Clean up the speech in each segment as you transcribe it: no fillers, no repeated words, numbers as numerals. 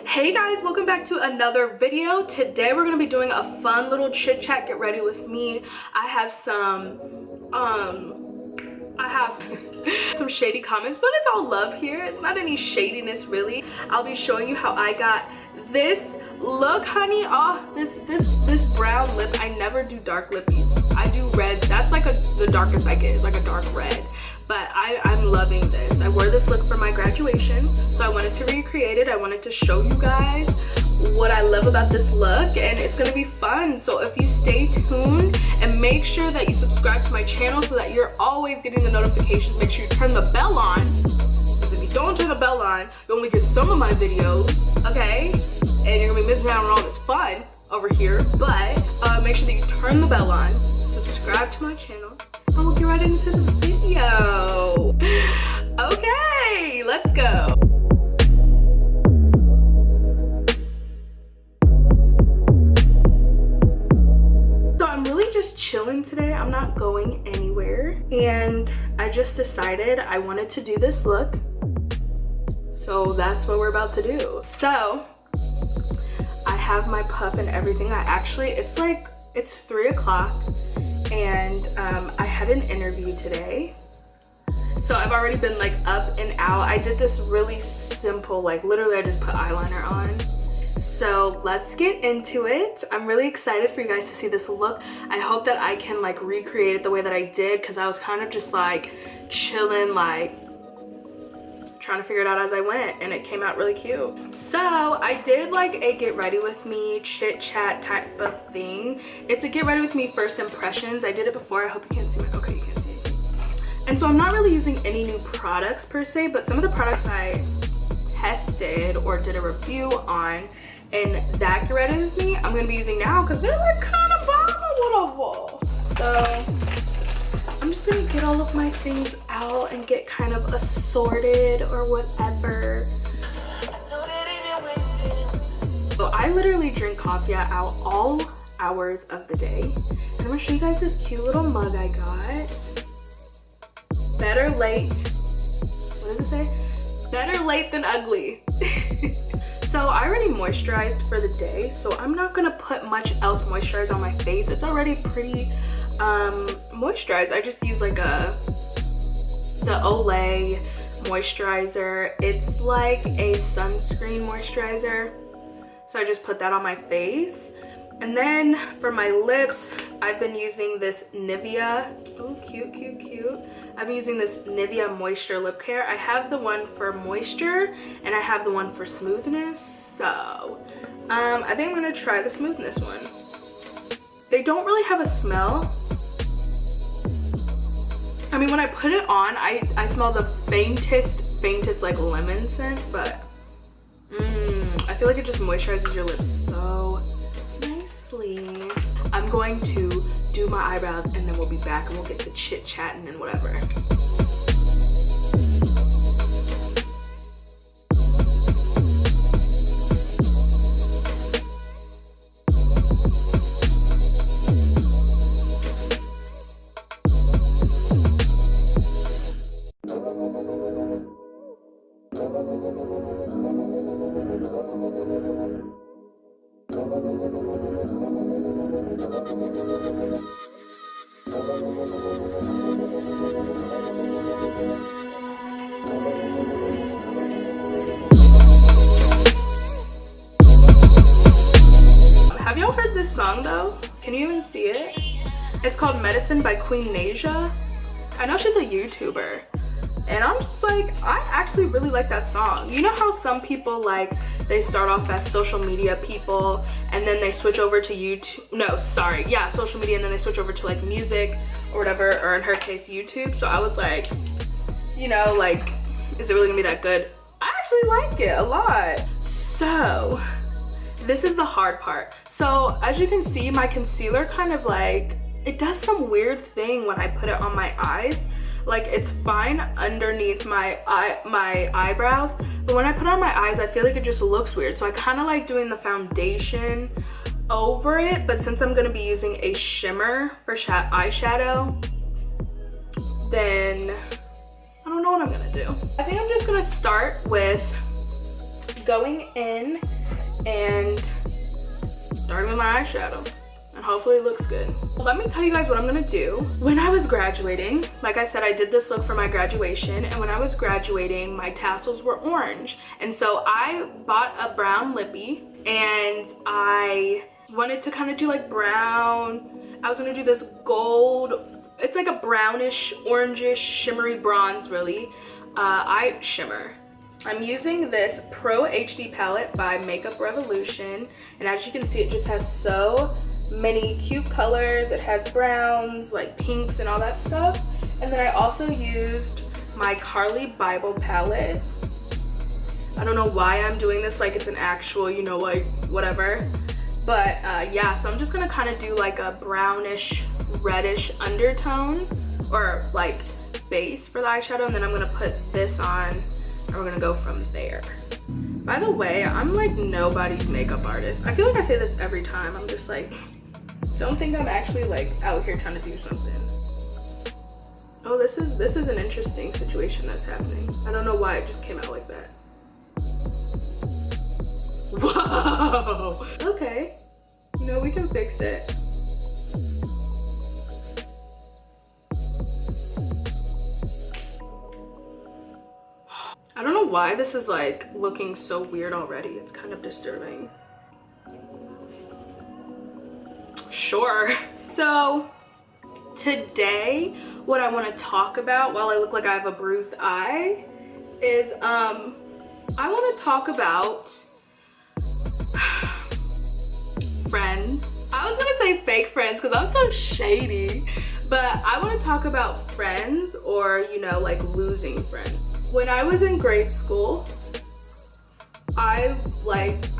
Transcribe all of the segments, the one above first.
Hey guys, welcome back to another video. Today we're gonna be doing a fun little chit chat. Get ready with me. I have some some shady comments, but it's all love here. It's not any shadiness really. I'll be showing you how I got this look, honey. Oh, this brown lip. I never do dark lippies. I do red. That's like the darkest I get is like a dark red. But I'm loving this. I wore this look for my graduation, so I wanted to recreate it. I wanted to show you guys what I love about this look, and it's gonna be fun. So if you stay tuned and make sure that you subscribe to my channel so that you're always getting the notifications. Make sure you turn the bell on, because if you don't turn the bell on, you only get some of my videos, okay? And you're gonna be missing out on all this fun over here. But make sure that you turn the bell on, subscribe to my channel, and we'll get right into the video. Okay, let's go. So I'm really just chilling today. I'm not going anywhere, and I just decided I wanted to do this look, so that's what we're about to do. So I have my puff and everything. It's 3 o'clock, and I had an interview today, so I've already been like up and out. I did this really simple, like literally I just put eyeliner on. So let's get into it. I'm really excited for you guys to see this look. I hope that I can like recreate it the way that I did, because I was kind of just like chilling, like trying to figure it out as I went, and it came out really cute. So I did like a get ready with me chit chat type of thing. It's a get ready with me first impressions. I did it before. I hope you can't see it. Okay, you can't see it. And so I'm not really using any new products per se, but some of the products I tested or did a review on in that get ready with me, I'm gonna be using now because they're like kind of volatile. So I'm just gonna get all of my things out and get kind of assorted or whatever. So I literally drink coffee at all hours of the day. And I'm gonna show you guys this cute little mug I got. Better late, what does it say? Better late than ugly. So I already moisturized for the day, so I'm not gonna put much else moisturizer on my face. It's already pretty moisturized. I just use like the Olay moisturizer. It's like a sunscreen moisturizer, so I just put that on my face. And then for my lips, I've been using this Nivea. Oh, cute. I've been using this Nivea Moisture Lip Care. I have the one for moisture and I have the one for smoothness. So I think I'm gonna try the smoothness one. They don't really have a smell. I mean, when I put it on, I smell the faintest like lemon scent, but I feel like it just moisturizes your lips so nicely. I'm going to do my eyebrows and then we'll be back and we'll get to chit chatting and whatever. Have y'all heard this song though? Can you even see it? It's called Medicine by Queen Nasia. I know she's a YouTuber, and I'm just like, I actually really like that song. You know how some people like, they start off as social media people and then they switch over to social media, and then they switch over to like music or whatever, or in her case YouTube. So I was like, you know, like, is it really gonna be that good? I actually like it a lot. So this is the hard part. So as you can see, my concealer kind of like, it does some weird thing when I put it on my eyes. Like, it's fine underneath my eyebrows, but when I put it on my eyes, I feel like it just looks weird. So I kind of like doing the foundation over it, but since I'm gonna be using a shimmer for eyeshadow, then I don't know what I'm gonna do. I think I'm just gonna start with going in and starting with my eyeshadow. And hopefully it looks good. Let me tell you guys what I'm gonna do. When I was graduating, like I said, I did this look for my graduation, and when I was graduating, my tassels were orange. And so I bought a brown lippy, and I wanted to kind of do like brown. I was gonna do this gold, it's like a brownish, orangish, shimmery bronze really. Eye shimmer. I'm using this Pro HD palette by Makeup Revolution, and as you can see, it just has so many cute colors. It has browns, like pinks and all that stuff. And then I also used my Carly Bible palette. I don't know why I'm doing this like it's an actual, you know, like whatever. But yeah, so I'm just gonna kind of do like a brownish, reddish undertone or like base for the eyeshadow, and then I'm gonna put this on and we're gonna go from there. By the way, I'm like nobody's makeup artist. I feel like I say this every time. I'm just like, don't think I'm actually like out here trying to do something. Oh, this is an interesting situation that's happening. I don't know why it just came out like that. Whoa! Okay. You know, we can fix it. I don't know why this is like looking so weird already. It's kind of disturbing. Sure. So today what I want to talk about while I look like I have a bruised eye is I want to talk about friends. I was gonna say fake friends because I'm so shady, but I want to talk about friends, or you know, like losing friends. When I was in grade school, I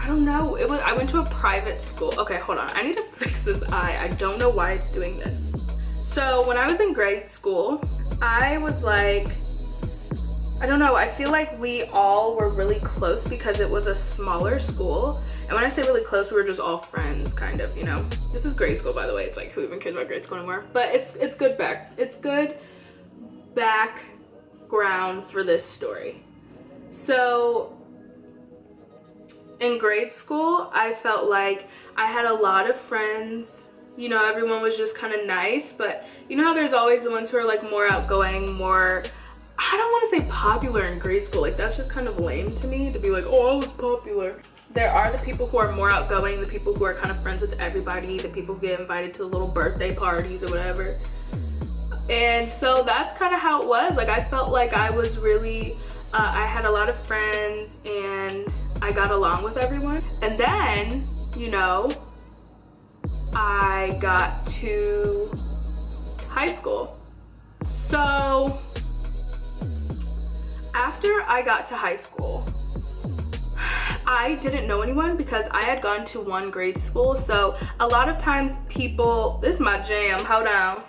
don't know, I went to a private school. Okay, hold on, I need to fix this eye. I don't know why it's doing this. So when I was in grade school, I was like, I don't know, I feel like we all were really close because it was a smaller school. And when I say really close, we were just all friends, kind of, you know. This is grade school, by the way. It's like, who even cares about grade school anymore? But it's good background for this story. So in grade school, I felt like I had a lot of friends. You know, everyone was just kind of nice, but you know how there's always the ones who are like more outgoing, more, I don't want to say popular in grade school. Like that's just kind of lame to me to be like, oh, I was popular. There are the people who are more outgoing, the people who are kind of friends with everybody, the people who get invited to the little birthday parties or whatever. And so that's kind of how it was. Like I felt like I was really, I had a lot of friends and I got along with everyone. And then, you know, I got to high school. So after I got to high school, I didn't know anyone because I had gone to one grade school. So a lot of times people, this is my jam, hold on.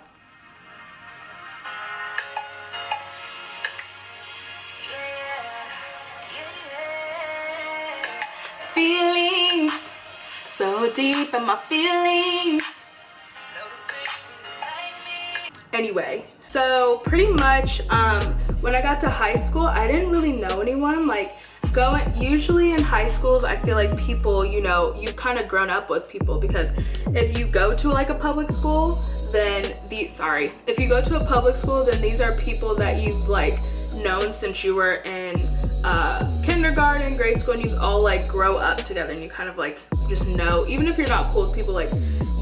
Feelings so deep in my feelings. Anyway, so pretty much when I got to high school, I didn't really know anyone. Like usually in high schools, I feel like people, you know, you've kind of grown up with people, because if you go to like a public school, then if you go to a public school, then these are people that you've like known since you were in kindergarten, grade school, and you all like grow up together, and you kind of like just know, even if you're not cool with people, like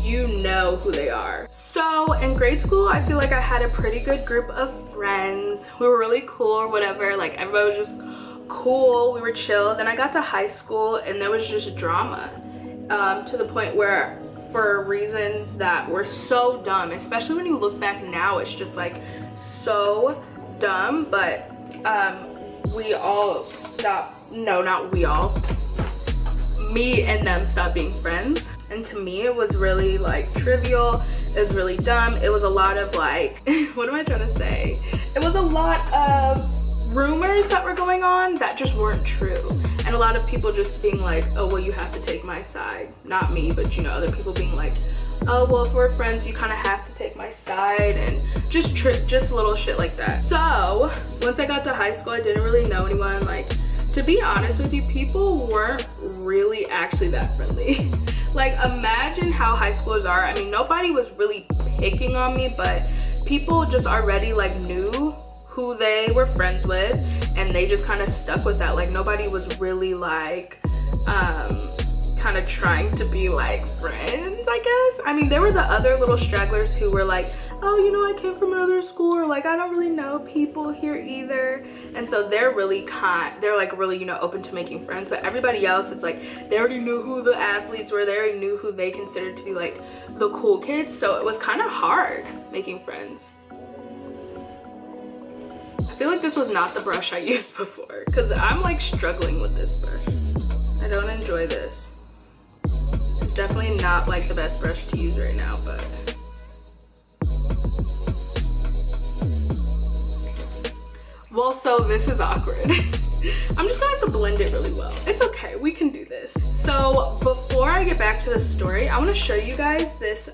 you know who they are. So in grade school, I feel like I had a pretty good group of friends who were really cool or whatever. Like everybody was just cool, we were chill. Then I got to high school and there was just drama, to the point where, for reasons that were so dumb, especially when you look back now, it's just like so dumb, but we all stopped, no, not we all, me and them stopped being friends. And to me, it was really like trivial, it was really dumb, it was a lot of like, what am I trying to say? It was a lot of rumors that were going on that just weren't true. And a lot of people just being like, oh, well, you have to take my side. Not me, but you know, other people being like, oh, well, if we're friends, you kind of have to take my side, and just little shit like that. So once I got to high school, I didn't really know anyone. Like To be honest with you, people weren't really actually that friendly. Like, imagine how high schoolers are. I mean, nobody was really picking on me, but people just already like knew who they were friends with, and they just kind of stuck with that. Like, nobody was really like kind of trying to be like friends, I guess. I mean, there were the other little stragglers who were like, oh, you know, I came from another school, or like I don't really know people here either, and so they're really really, you know, open to making friends. But everybody else, it's like they already knew who the athletes were, they already knew who they considered to be like the cool kids, so it was kind of hard making friends. I feel like this was not the brush I used before, because I'm like struggling with this brush. I don't enjoy this. It's definitely not like the best brush to use right now, but well, so this is awkward. I'm just gonna have to blend it really well. It's okay, we can do this. So before I get back to the story, I want to show you guys this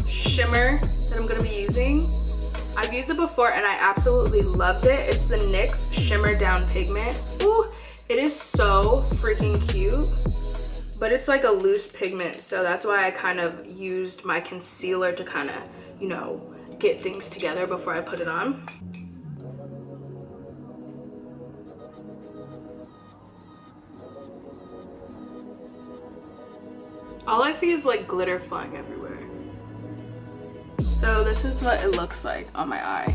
shimmer that I'm gonna be using. I've used it before and I absolutely loved it. It's the NYX Shimmer Down Pigment. Ooh, it is so freaking cute, but it's like a loose pigment, so that's why I kind of used my concealer to kind of, you know, get things together before I put it on. All I see is like glitter flying everywhere. So this is what it looks like on my eye.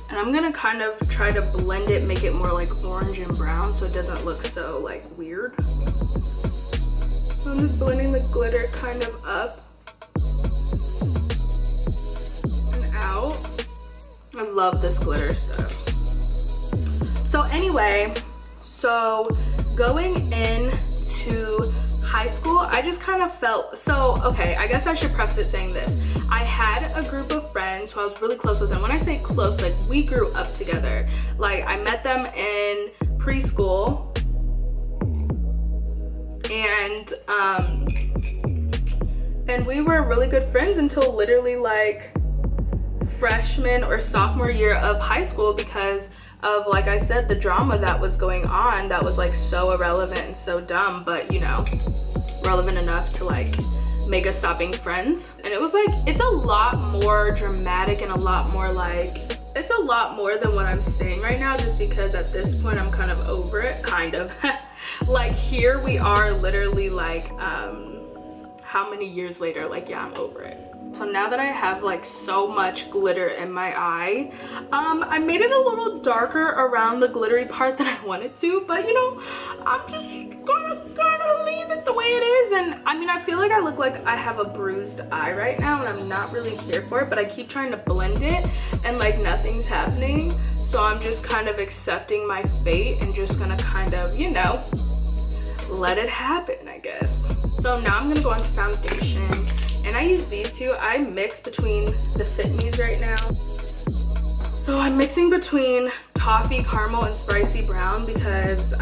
And I'm gonna kind of try to blend it, make it more like orange and brown so it doesn't look so like weird. So I'm just blending the glitter kind of up and out. I love this glitter stuff. So anyway, so going into high school, I just kind of felt, so okay, I guess I should preface it saying this. I had a group of friends who I was really close with, and when I say close, like we grew up together. Like I met them in preschool, and we were really good friends until literally like freshman or sophomore year of high school, because of, like I said, the drama that was going on that was like so irrelevant and so dumb, but you know, relevant enough to like make us stop being friends. And it was like, it's a lot more dramatic and a lot more like, it's a lot more than what I'm saying right now, just because at this point I'm kind of over it, kind of. Like here we are literally like how many years later, like yeah, I'm over it. So now that I have like so much glitter in my eye, I made it a little darker around the glittery part than I wanted to, but you know, I'm just gonna leave it the way it is. And I mean, I feel like I look like I have a bruised eye right now, and I'm not really here for it, but I keep trying to blend it and like nothing's happening. So I'm just kind of accepting my fate and just gonna kind of, you know, let it happen, I guess. So now I'm gonna go on to foundation. And I use these two. I mix between the Fit Me's right now. So I'm mixing between Toffee Caramel and Spicy Brown because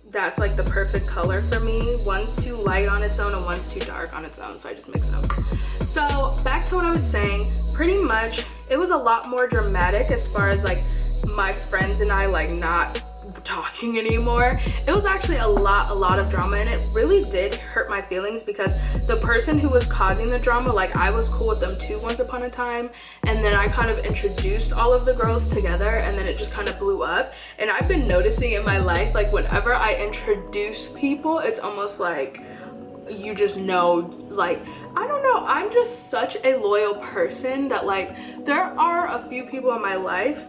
that's like the perfect color for me. One's too light on its own and one's too dark on its own, so I just mix them. So back to what I was saying, pretty much it was a lot more dramatic as far as like my friends and I like not talking anymore. It was actually a lot of drama, and it really did hurt my feelings because the person who was causing the drama, like I was cool with them too once upon a time, and then I kind of introduced all of the girls together, and then it just kind of blew up. And I've been noticing in my life, like whenever I introduce people, it's almost like you just know, like I don't know, I'm just such a loyal person that like there are a few people in my life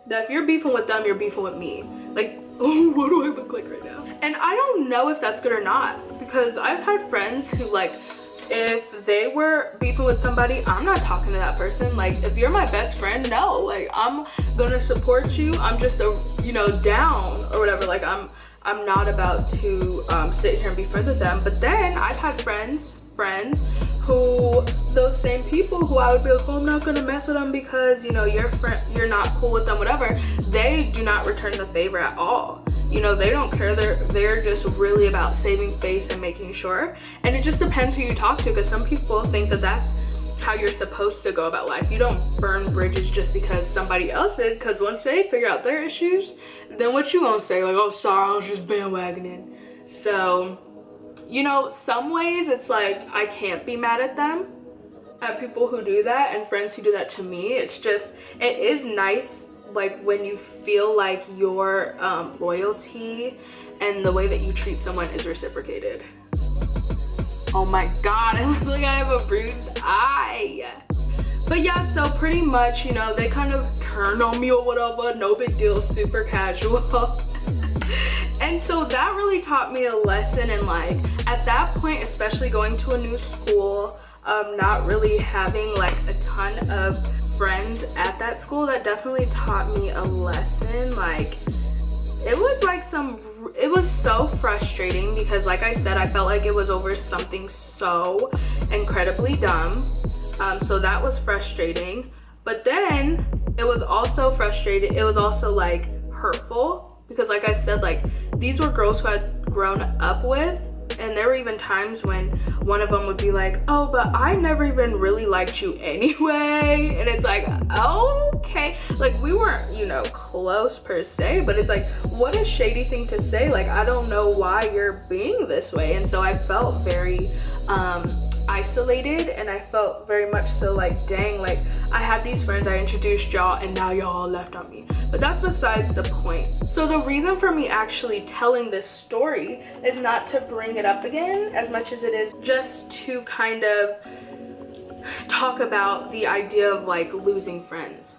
that if you're beefing with them, you're beefing with me. Like, oh, what do I look like right now? And I don't know if that's good or not, because I've had friends who like, if they were beefing with somebody, I'm not talking to that person. Like, if you're my best friend, no, like I'm gonna support you. I'm just a, you know, down or whatever. Like I'm not about to sit here and be friends with them. But then I've had friends who, those same people who I would be like, oh, I'm not gonna mess with them because, you know, you're not cool with them, whatever. They do not return the favor at all. You know, they don't care. They're just really about saving face and making sure. And it just depends who you talk to, because some people think that that's how you're supposed to go about life. You don't burn bridges just because somebody else did, because once they figure out their issues, then what you gonna say? Like, oh, sorry, I was just bandwagoning. So, you know, some ways it's like I can't be mad at them, at people who do that and friends who do that to me. It's just, it is nice, like, when you feel like your loyalty and the way that you treat someone is reciprocated. Oh my god, I look like I have a bruised eye. But yeah, so pretty much, you know, they kind of turned on me or whatever, no big deal, super casual. And so that really taught me a lesson in, like, at that point, especially going to a new school, not really having like a ton of friends at that school, that definitely taught me a lesson. Like, it was so frustrating because, like I said, I felt like it was over something so incredibly dumb. So that was frustrating. But then it was also frustrating. It was also like hurtful because, like I said, like, these were girls who I'd grown up with. And there were even times when one of them would be like, oh, but I never even really liked you anyway. And it's like, okay. Like, we weren't, you know, close per se, but it's like, what a shady thing to say. Like, I don't know why you're being this way. And so I felt very isolated, and I felt very much so like, dang, like, I had these friends, I introduced y'all, and now y'all left on me. But that's besides the point. So the reason for me actually telling this story is not to bring it up again as much as it is just to kind of talk about the idea of like losing friends.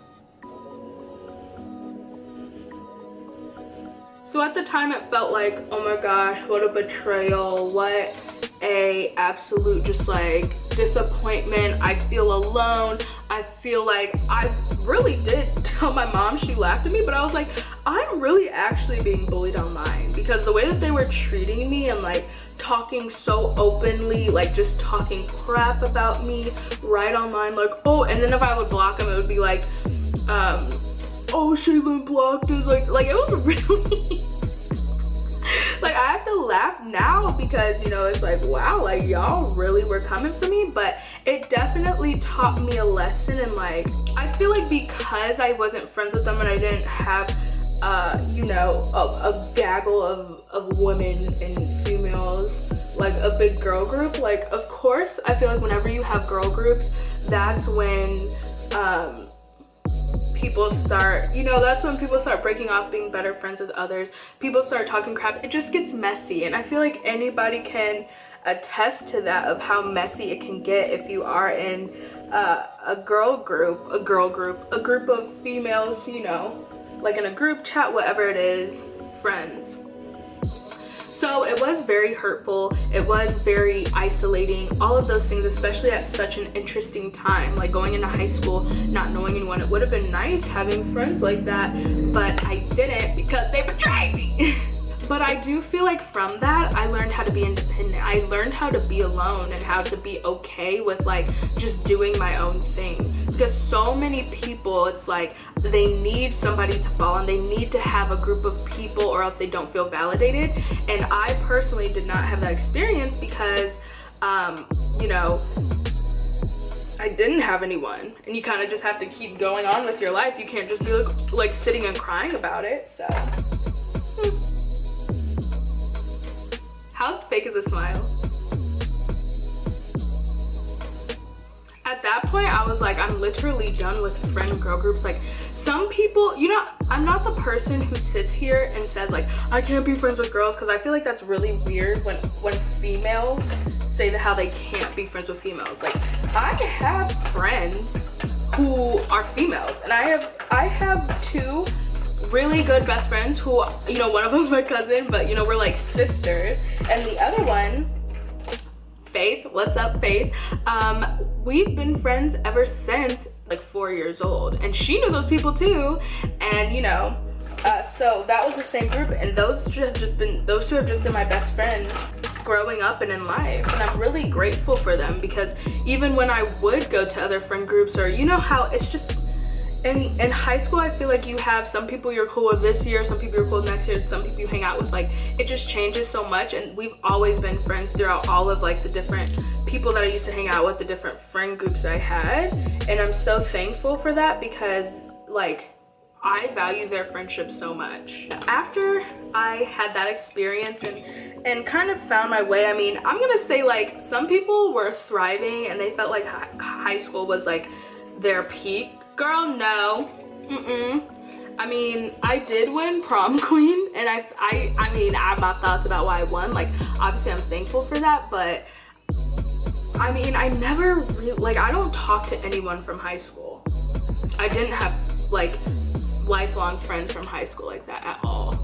So at the time it felt like, oh my gosh, what a betrayal, what a absolute just like disappointment. I feel alone. I feel like I really did tell my mom. She laughed at me, but I was like, I'm really actually being bullied online, because the way that they were treating me and like talking so openly, like just talking crap about me right online, like, oh, and then if I would block them, it would be like, oh, Shaylin blocked us, like it was really like, I have to laugh now because, you know, it's like, wow, like, y'all really were coming for me. But it definitely taught me a lesson. And like, I feel like because I wasn't friends with them and I didn't have you know, a gaggle of women and females, like a big girl group, like, of course I feel like whenever you have girl groups, that's when people start, you know, that's when people start breaking off, being better friends with others. People start talking crap. It just gets messy, and I feel like anybody can attest to that, of how messy it can get if you are in a group of females, you know, like in a group chat, whatever it is, friends. So it was very hurtful, it was very isolating, all of those things, especially at such an interesting time, like going into high school, not knowing anyone. It would have been nice having friends like that, but I didn't because they betrayed me. But I do feel like from that, I learned how to be independent. I learned how to be alone and how to be okay with like just doing my own thing. Because so many people, it's like they need somebody to follow and they need to have a group of people or else they don't feel validated. And I personally did not have that experience because, you know, I didn't have anyone. And you kind of just have to keep going on with your life. You can't just be like sitting and crying about it, so. How fake is a smile? At that point, I was like, I'm literally done with friend girl groups. Like, some people, you know, I'm not the person who sits here and says like, I can't be friends with girls, because I feel like that's really weird when females say that how they can't be friends with females. Like, I have friends who are females, and I have two really good best friends who, you know, one of them's my cousin, but you know, we're like sisters. And the other one, Faith, what's up, Faith? We've been friends ever since like 4 years old, and she knew those people too. And you know, so that was the same group, and those two have just been my best friends growing up and in life. And I'm really grateful for them, because even when I would go to other friend groups, or you know how it's in high school, I feel like you have some people you're cool with this year, some people you're cool with next year, some people you hang out with. Like, it just changes so much, and we've always been friends throughout all of like the different people that I used to hang out with, the different friend groups I had. And I'm so thankful for that because like I value their friendship so much. After I had that experience and kind of found my way, I mean, I'm gonna say like some people were thriving and they felt like high school was like their peak. Girl, no. I mean, I did win prom queen, and I mean, I have my thoughts about why I won. Like, obviously I'm thankful for that, but I mean, I never really, like, I don't talk to anyone from high school. I didn't have like lifelong friends from high school like that at all.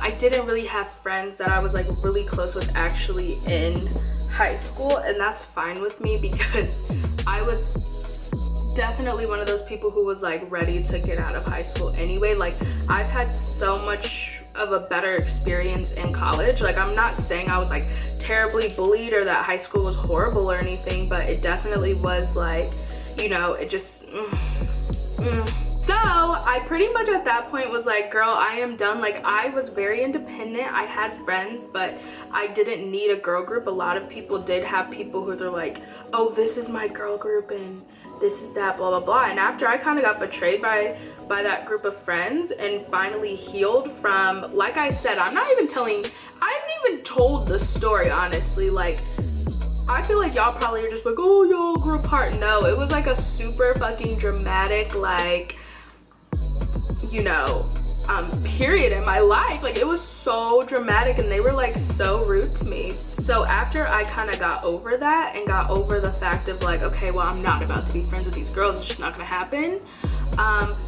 I didn't really have friends that I was like really close with actually in high school, and that's fine with me because I was definitely one of those people who was like ready to get out of high school anyway. Like, I've had so much of a better experience in college. Like, I'm not saying I was like terribly bullied or that high school was horrible or anything, but it definitely was like, you know, it just So I pretty much at that point was like, girl, I am done. Like, I was very independent. I had friends, but I didn't need a girl group. A lot of people did have people who they're like, oh, this is my girl group and this is that, blah, blah, blah. And after I kind of got betrayed by that group of friends and finally healed from, like I said, I haven't even told the story, honestly. Like, I feel like y'all probably are just like, oh, y'all grew apart. No, it was like a super fucking dramatic, like, you know, period in my life. Like, it was so dramatic and they were like so rude to me. So after I kind of got over that and got over the fact of like, okay, well, I'm not about to be friends with these girls, it's just not gonna happen,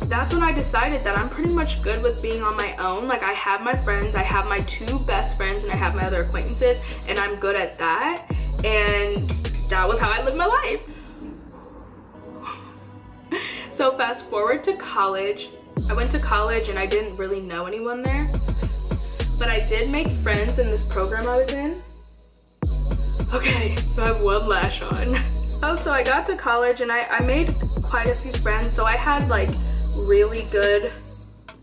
that's when I decided that I'm pretty much good with being on my own. Like, I have my friends, I have my 2 best friends, and I have my other acquaintances, and I'm good at that. And that was how I lived my life. So fast forward to college. I went to college and I didn't really know anyone there, but I did make friends in this program I was in. Okay, so I have one lash on. Oh, so I got to college and I made quite a few friends. So I had like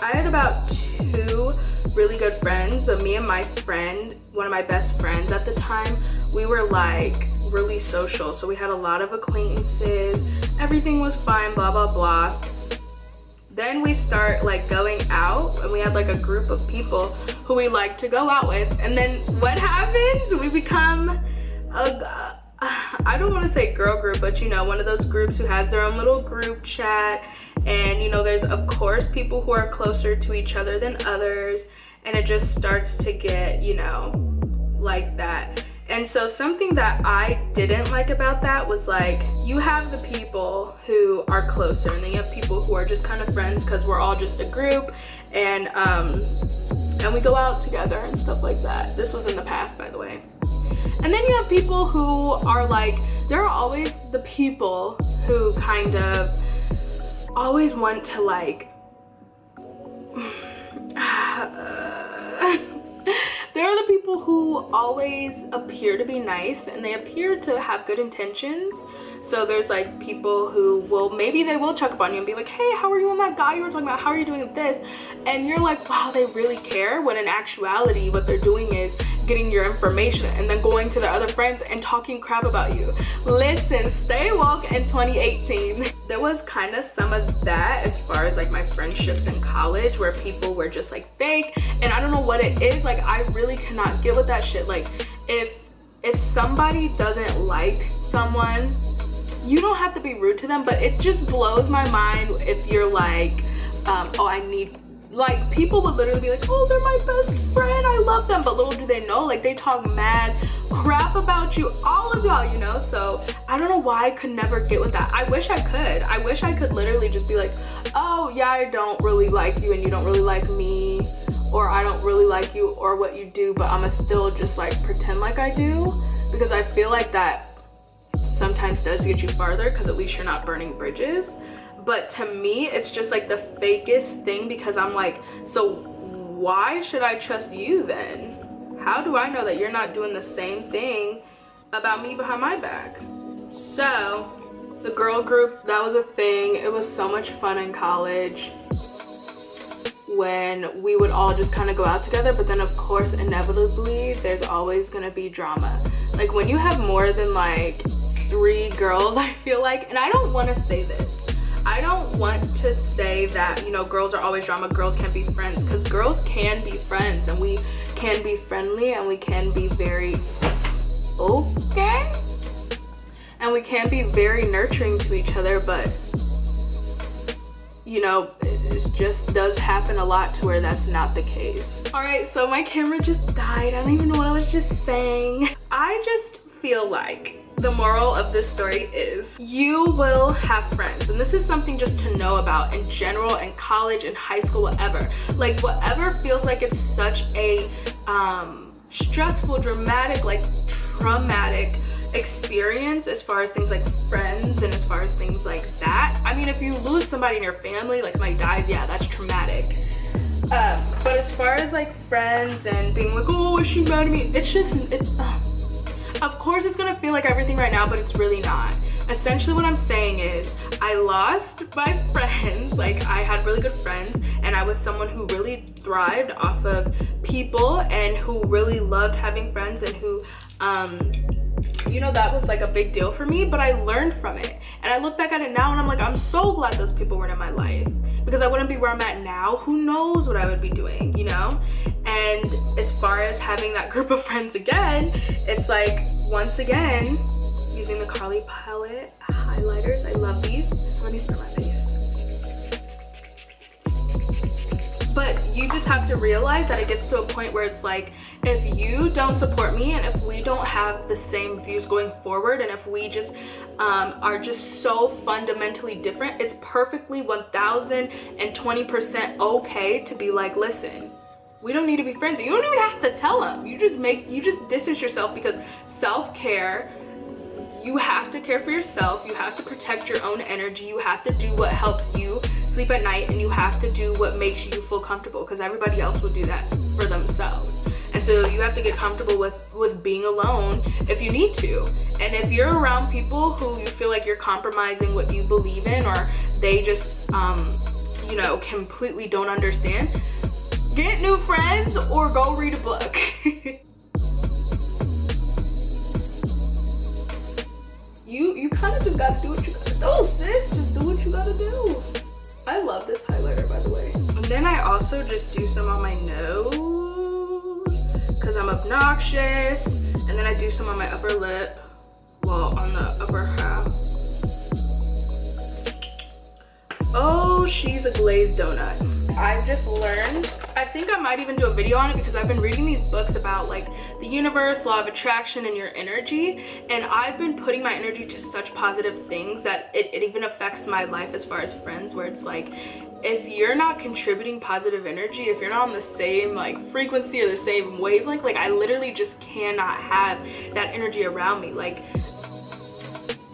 I had about 2 really good friends, but me and my friend, one of my best friends at the time, we were like really social. So we had a lot of acquaintances, everything was fine, blah, blah, blah. Then we start like going out and we had like a group of people who we like to go out with. And then what happens? We become I don't want to say girl group, but you know, one of those groups who has their own little group chat. And you know, there's of course people who are closer to each other than others. And it just starts to get, you know, like that. And so something that I didn't like about that was like, you have the people who are closer and then you have people who are just kind of friends because we're all just a group, and we go out together and stuff like that. This was in the past, by the way. And then you have people who are like, there are always the people who kind of always want to like there are the people who always appear to be nice and they appear to have good intentions. So there's like people who will, maybe they will check up on you and be like, hey, how are you and that guy you were talking about? How are you doing with this? And you're like, wow, they really care. When in actuality, what they're doing is getting your information and then going to their other friends and talking crap about you. Listen, stay woke in 2018. There was kind of some of that as far as like my friendships in college where people were just like fake, and I don't know what it is. Like, I really cannot get with that shit. Like, if somebody doesn't like someone, you don't have to be rude to them, but it just blows my mind if you're like, oh, I need, like, people would literally be like, oh, they're my best friend, I love them, but little do they know, like, they talk mad crap about you, all of y'all, you know. So I don't know why I could never get with that. I wish I could literally just be like, oh yeah, I don't really like you and you don't really like me, or I don't really like you or what you do, but I'ma still just like pretend like I do, because I feel like that sometimes does get you farther, because at least you're not burning bridges. But to me, it's just like the fakest thing, because I'm like, so why should I trust you then? How do I know that you're not doing the same thing about me behind my back? So the girl group, that was a thing. It was so much fun in college when we would all just kind of go out together, but then of course inevitably there's always gonna be drama. Like when you have more than like 3 girls, I feel like, and I don't want to say this, I don't want to say that, you know, girls are always drama, girls can't be friends, because girls can be friends and we can be friendly and we can be very okay and we can be very nurturing to each other, but you know, it just does happen a lot to where that's not the case. All right, so my camera just died. I don't even know what I was just saying. I just feel like the moral of this story is you will have friends, and this is something just to know about in general, in college, in high school, whatever. Like whatever feels like it's such a stressful, dramatic, like traumatic experience as far as things like friends and as far as things like that. I mean, if you lose somebody in your family, like somebody dies, yeah, that's traumatic. But as far as like friends and being like, oh, is she mad at me? It's just, of course it's gonna feel like everything right now, but it's really not. Essentially what I'm saying is I lost my friends. Like I had really good friends and I was someone who really thrived off of people and who really loved having friends and who, you know, that was like a big deal for me, but I learned from it. And I look back at it now and I'm like, I'm so glad those people weren't in my life, because I wouldn't be where I'm at now. Who knows what I would be doing, you know? And as far as having that group of friends again, it's like, once again, using the Carly palette highlighters. I love these. Let me smell my face. But you just have to realize that it gets to a point where it's like, if you don't support me and if we don't have the same views going forward, and if we just are just so fundamentally different, it's perfectly 1020% okay to be like, listen, we don't need to be friends. You don't even have to tell them. You just distance yourself, because self-care, you have to care for yourself. You have to protect your own energy. You have to do what helps you sleep at night, and you have to do what makes you feel comfortable, because everybody else will do that for themselves. And so you have to get comfortable with being alone if you need to. And if you're around people who you feel like you're compromising what you believe in, or they just you know, completely don't understand, get new friends or go read a book. You kind of just gotta do what you gotta do, sis. Just do what you gotta do. I love this highlighter, by the way. And then I also just do some on my nose because I'm obnoxious. And then I do some on my upper lip, well, on the upper half. Oh, she's a glazed donut. I've just learned, I think I might even do a video on it, because I've been reading these books about like the universe, law of attraction, and your energy, and I've been putting my energy to such positive things that it even affects my life as far as friends, where it's like, if you're not contributing positive energy, if you're not on the same like frequency or the same wavelength, like I literally just cannot have that energy around me. Like,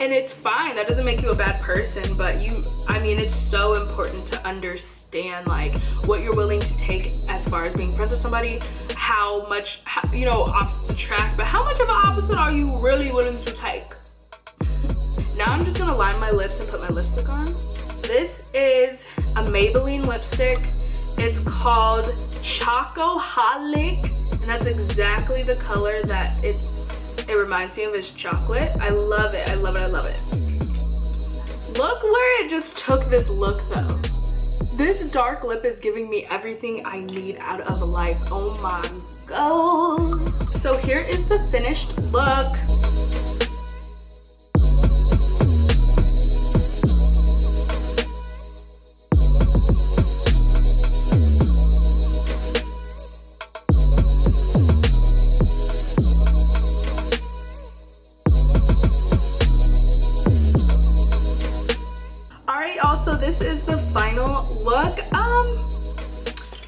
and it's fine, that doesn't make you a bad person, but I mean, it's so important to understand like what you're willing to take as far as being friends with somebody, how much, you know, opposites attract, but how much of an opposite are you really willing to take? Now I'm just gonna line my lips and put my lipstick on. This is a Maybelline lipstick. It's called Chocoholic, and that's exactly the color that it reminds me of, is chocolate. I love it, I love it, I love it. Look where it just took this look though. This dark lip is giving me everything I need out of life. Oh my god. So here is the finished look. So this is the final look.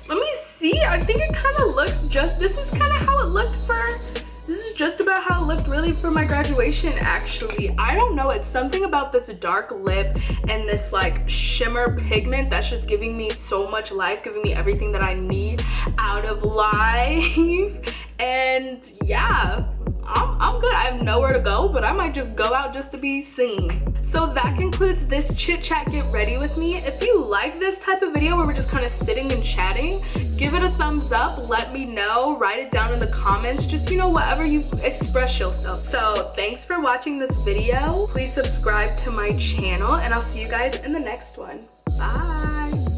Let me see. I think it kind of looks this is kind of how it looked for, this is just about how it looked really for my graduation actually. I don't know, it's something about this dark lip and this like shimmer pigment that's just giving me so much life, giving me everything that I need out of life. And yeah, I'm good. I have nowhere to go, but I might just go out just to be seen. So that concludes this chit chat get ready with me. If you like this type of video where we're just kind of sitting and chatting, give it a thumbs up, let me know, write it down in the comments, just, you know, whatever you express yourself. So thanks for watching this video. Please subscribe to my channel and I'll see you guys in the next one. Bye.